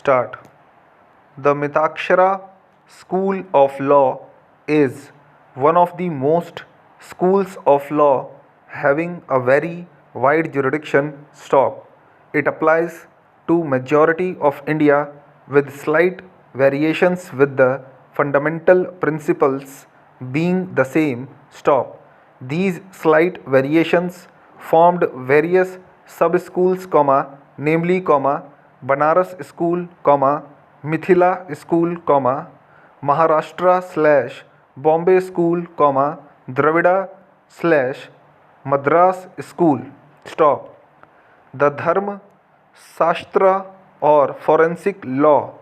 Start. The Mitakshara School of Law is one of the most schools of law having a very wide jurisdiction. Stop. It applies to majority of India with slight variations with the fundamental principles being the same. Stop. These slight variations formed various sub-schools, namely, Banaras School, Mithila School, Maharashtra slash Bombay School, Dravida slash Madras School. Stop. The Dharma Shastra or forensic law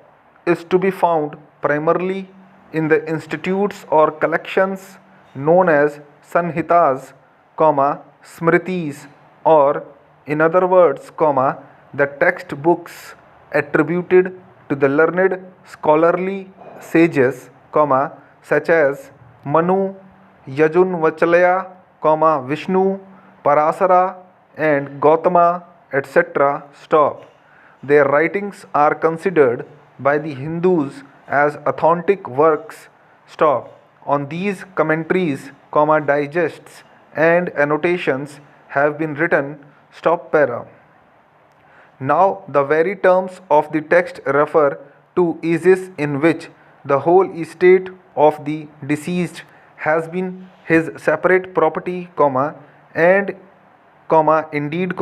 is to be found primarily in the institutes or collections known as Sanhitas, Smritis, or in other words, the textbooks attributed to the learned scholarly sages, such as Manu, Yajnavalchya, Vishnu, Parasara and Guatama, etc. Stop. Their writings are considered by the Hindus as authentic works. Stop. On these commentaries, digests and annotations have been written. Stop para. Now the very terms of the text refer to cases in which the whole estate of the deceased has been his separate property, and indeed,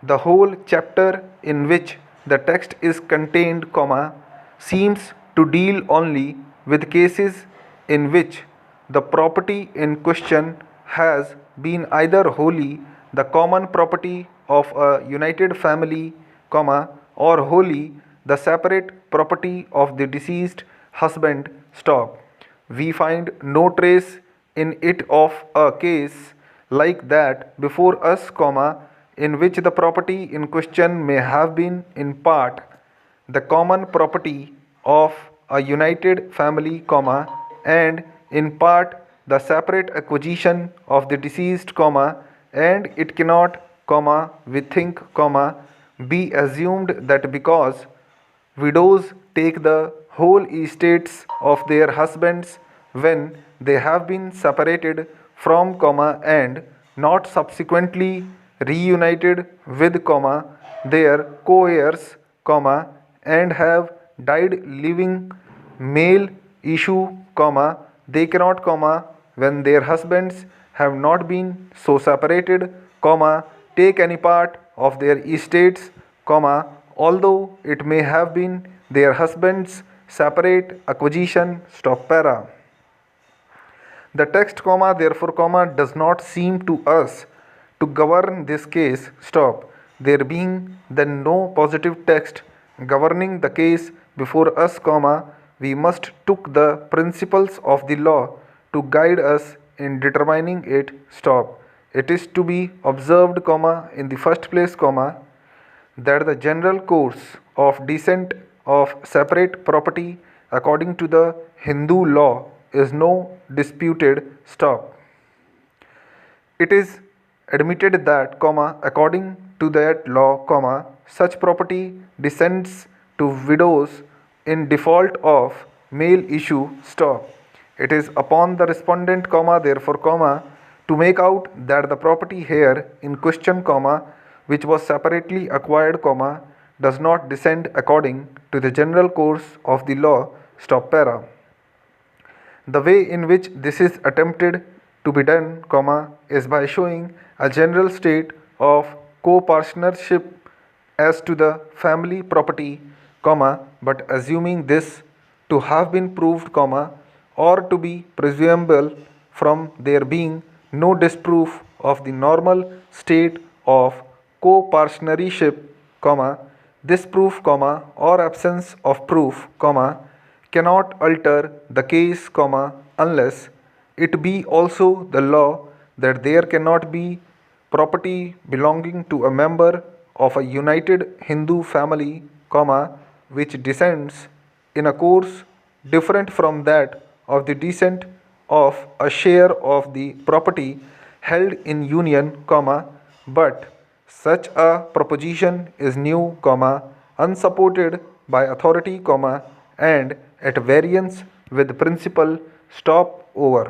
the whole chapter in which the text is contained, seems to deal only with cases in which the property in question has been either wholly the common property of a united family, or wholly the separate property of the deceased husband. Stop. We find no trace in it of a case like that before us, in which the property in question may have been in part the common property of a united family, and in part the separate acquisition of the deceased, and it cannot, we think, be assumed that because widows take the whole estates of their husbands when they have been separated from, and not subsequently reunited with, their co-heirs, and have died leaving male issue, they cannot, when their husbands have not been so separated, take any part of their estates, although it may have been their husband's separate acquisition. Stop para. The text, therefore, does not seem to us to govern this case. Stop. There being then no positive text governing the case before us, we must took the principles of the law to guide us in determining it. Stop. It is to be observed, in the first place, that the general course of descent of separate property according to the Hindu law is no disputed. Stop. It is admitted that, according to that law, such property descends to widows in default of male issue. Stop. It is upon the respondent, therefore, to make out that the property here in question, which was separately acquired, does not descend according to the general course of the law. Stop para. The way in which this is attempted to be done, is by showing a general state of co-partnership as to the family property, but assuming this to have been proved, or to be presumable from there being no disproof of the normal state of co-partnership, this proof, or absence of proof, cannot alter the case, unless it be also the law that there cannot be property belonging to a member of a united Hindu family, which descends in a course different from that of the descent of a share of the property held in union, but such a proposition is new, unsupported by authority, and at variance with principle. Stop over.